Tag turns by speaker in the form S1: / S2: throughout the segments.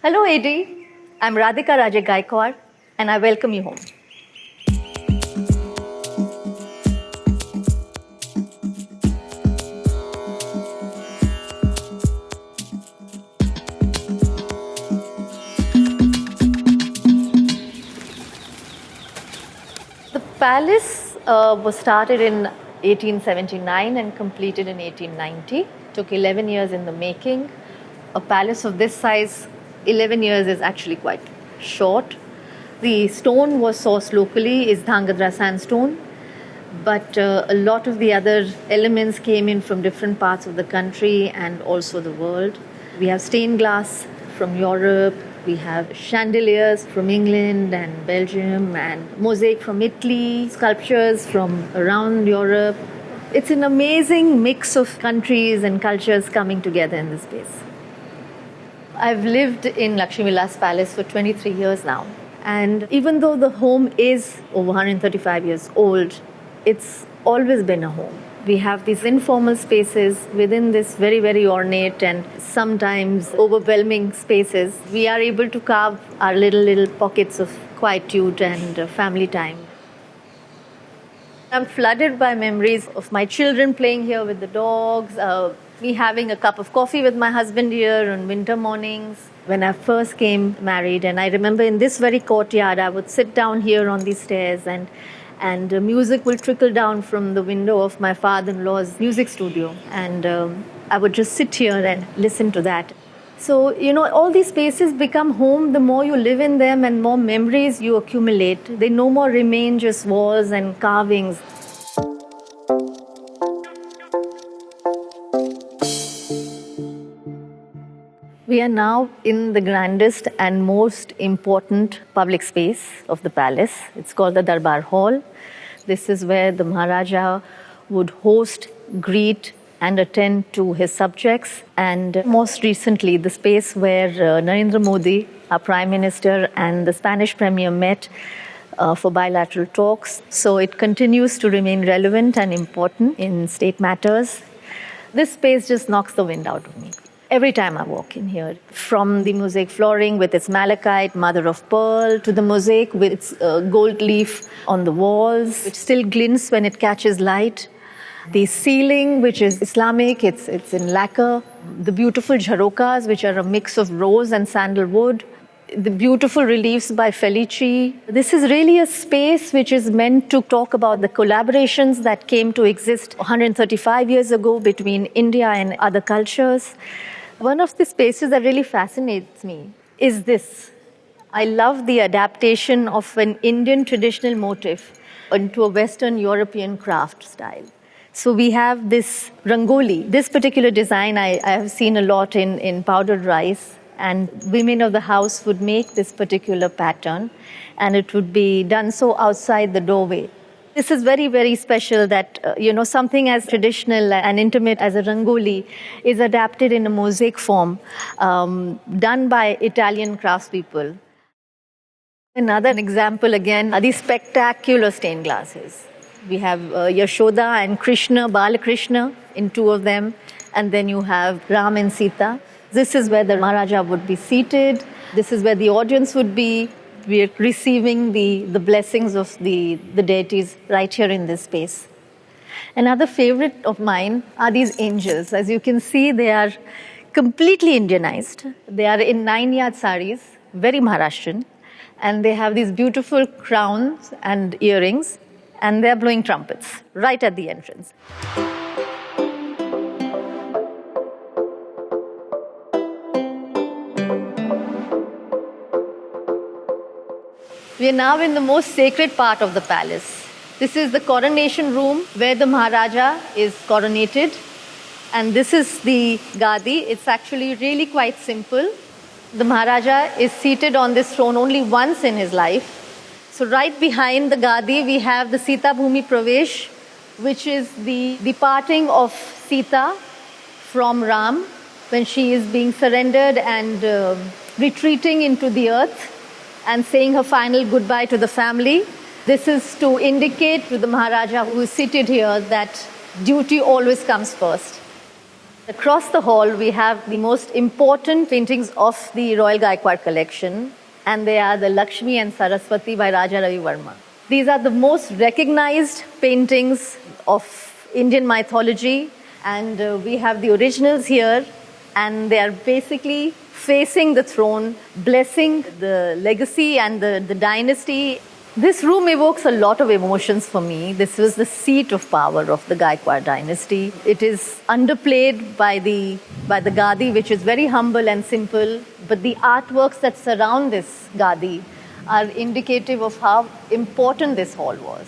S1: Hello, AD. I'm Radhikaraje Gaekwad, and I welcome you home. The palace was started in 1879 and completed in 1890. Took 11 years in the making. A palace of this size, 11 years is actually quite short. The stone was sourced locally, is Dhangadra sandstone, but a lot of the other elements came in from different parts of the country and also the world. We have stained glass from Europe, we have chandeliers from England and Belgium, and mosaic from Italy, sculptures from around Europe. It's an amazing mix of countries and cultures coming together in this space. I've lived in Lakshmi Vilas Palace for 23 years now. And even though the home is over 135 years old, it's always been a home. We have these informal spaces within this very, very ornate and sometimes overwhelming spaces. We are able to carve our little pockets of quietude and family time. I'm flooded by memories of my children playing here with the dogs, me having a cup of coffee with my husband here on winter mornings when I first came married. And I remember in this very courtyard, I would sit down here on these stairs and music will trickle down from the window of my father-in-law's music studio. And I would just sit here and listen to that. So, all these spaces become home the more you live in them and more memories you accumulate. They no more remain just walls and carvings. We are now in the grandest and most important public space of the palace. It's called the Darbar Hall. This is where the Maharaja would host, greet, and attend to his subjects. And most recently, the space where Narendra Modi, our Prime Minister, and the Spanish Premier met for bilateral talks. So it continues to remain relevant and important in state matters. This space just knocks the wind out of me every time I walk in here. From the mosaic flooring with its malachite, mother of pearl, to the mosaic with its gold leaf on the walls, which still glints when it catches light. The ceiling, which is Islamic, it's in lacquer. The beautiful jharokas, which are a mix of rose and sandalwood. The beautiful reliefs by Felici. This is really a space which is meant to talk about the collaborations that came to exist 135 years ago between India and other cultures. One of the spaces that really fascinates me is this. I love the adaptation of an Indian traditional motif into a Western European craft style. So we have this rangoli. This particular design I have seen a lot in powdered rice, and women of the house would make this particular pattern, and it would be done so outside the doorway. This is very, very special that, something as traditional and intimate as a rangoli is adapted in a mosaic form, done by Italian craftspeople. Another example, again, are these spectacular stained glasses. We have Yashoda and Krishna, Balakrishna in two of them, and then you have Ram and Sita. This is where the Maharaja would be seated. This is where the audience would be. We are receiving the blessings of the deities right here in this space. Another favorite of mine are these angels. As you can see, they are completely Indianized. They are in 9-yard saris, very Maharashtrian, and they have these beautiful crowns and earrings, and they're blowing trumpets right at the entrance. We are now in the most sacred part of the palace. This is the coronation room where the Maharaja is coronated. And this is the Gadi. It's actually really quite simple. The Maharaja is seated on this throne only once in his life. So right behind the Gadi, we have the Sita Bhumi Pravesh, which is the departing of Sita from Ram when she is being surrendered and retreating into the earth and saying her final goodbye to the family. This is to indicate to the Maharaja who is seated here that duty always comes first. Across the hall, we have the most important paintings of the Royal Gaekwad collection, and they are the Lakshmi and Saraswati by Raja Ravi Verma. These are the most recognized paintings of Indian mythology, and we have the originals here, and they are basically facing the throne, blessing the legacy and the dynasty. This room evokes a lot of emotions for me. This was the seat of power of the Gaekwad dynasty. It is underplayed by the Gadi, which is very humble and simple, but the artworks that surround this Gadi are indicative of how important this hall was.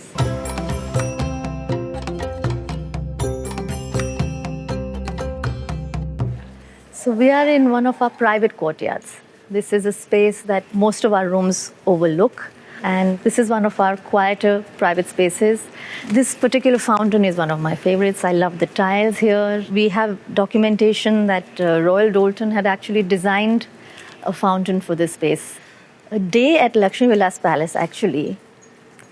S1: So we are in one of our private courtyards. This is a space that most of our rooms overlook, and this is one of our quieter private spaces. This particular fountain is one of my favorites. I love the tiles here. We have documentation that Royal Doulton had actually designed a fountain for this space. A day at Lakshmi Vilas Palace actually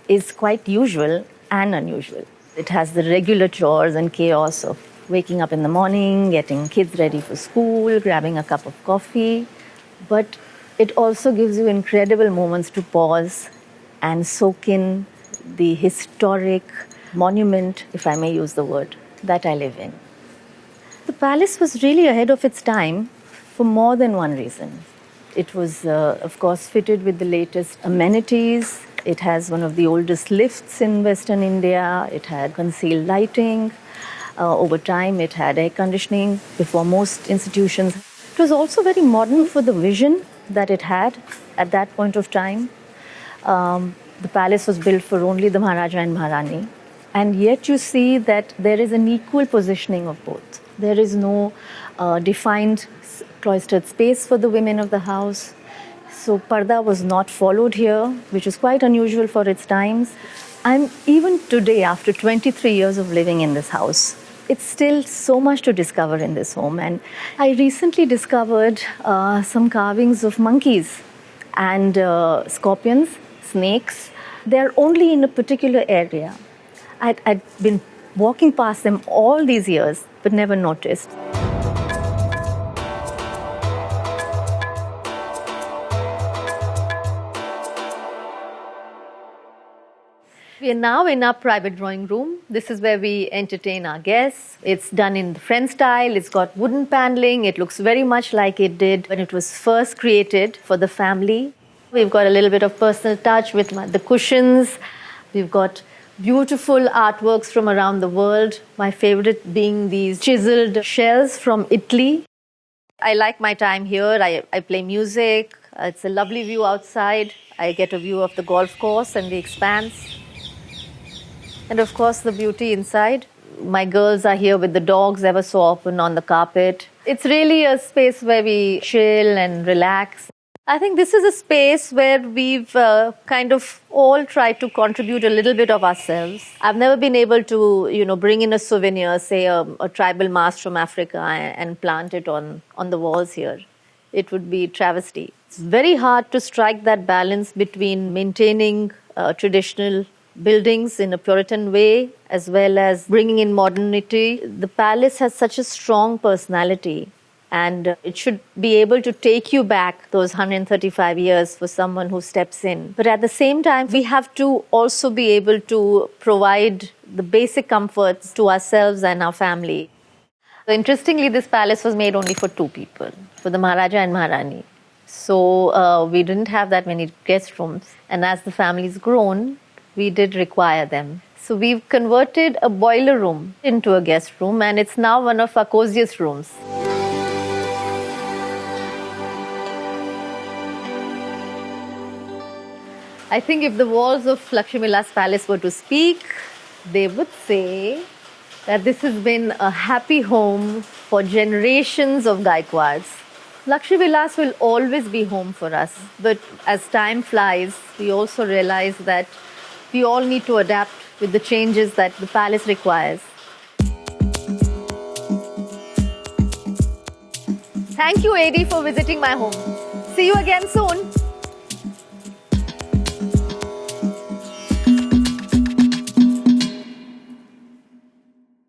S1: is quite usual and unusual. It has the regular chores and chaos of waking up in the morning, getting kids ready for school, grabbing a cup of coffee. But it also gives you incredible moments to pause and soak in the historic monument, if I may use the word, that I live in. The palace was really ahead of its time for more than one reason. It was, of course, fitted with the latest amenities. It has one of the oldest lifts in Western India. It had concealed lighting. Over time, it had air conditioning before most institutions. It was also very modern for the vision that it had at that point of time. The palace was built for only the Maharaja and Maharani. And yet you see that there is an equal positioning of both. There is no defined cloistered space for the women of the house. So parda was not followed here, which is quite unusual for its times. And even today, after 23 years of living in this house, it's still so much to discover in this home. And I recently discovered some carvings of monkeys and scorpions, snakes. They're only in a particular area. I'd been walking past them all these years, but never noticed. We are now in our private drawing room. This is where we entertain our guests. It's done in the French style. It's got wooden paneling. It looks very much like it did when it was first created for the family. We've got a little bit of personal touch with the cushions. We've got beautiful artworks from around the world. My favorite being these chiseled shells from Italy. I like my time here. I play music. It's a lovely view outside. I get a view of the golf course and the expanse. And of course, the beauty inside. My girls are here with the dogs ever so often on the carpet. It's really a space where we chill and relax. I think this is a space where we've kind of all tried to contribute a little bit of ourselves. I've never been able to, bring in a souvenir, say a tribal mask from Africa and plant it on the walls here. It would be travesty. It's very hard to strike that balance between maintaining traditional buildings in a Puritan way, as well as bringing in modernity. The palace has such a strong personality, and it should be able to take you back those 135 years for someone who steps in. But at the same time, we have to also be able to provide the basic comforts to ourselves and our family. So interestingly, this palace was made only for two people, for the Maharaja and Maharani. So we didn't have that many guest rooms. And as the family's grown, we did require them. So we've converted a boiler room into a guest room, and it's now one of our coziest rooms. I think if the walls of Lakshmi Vilas Palace were to speak, they would say that this has been a happy home for generations of Gaekwads. Lakshmi Vilas will always be home for us, but as time flies, we also realize that we all need to adapt with the changes that the palace requires. Thank you, AD, for visiting my home. See you again soon.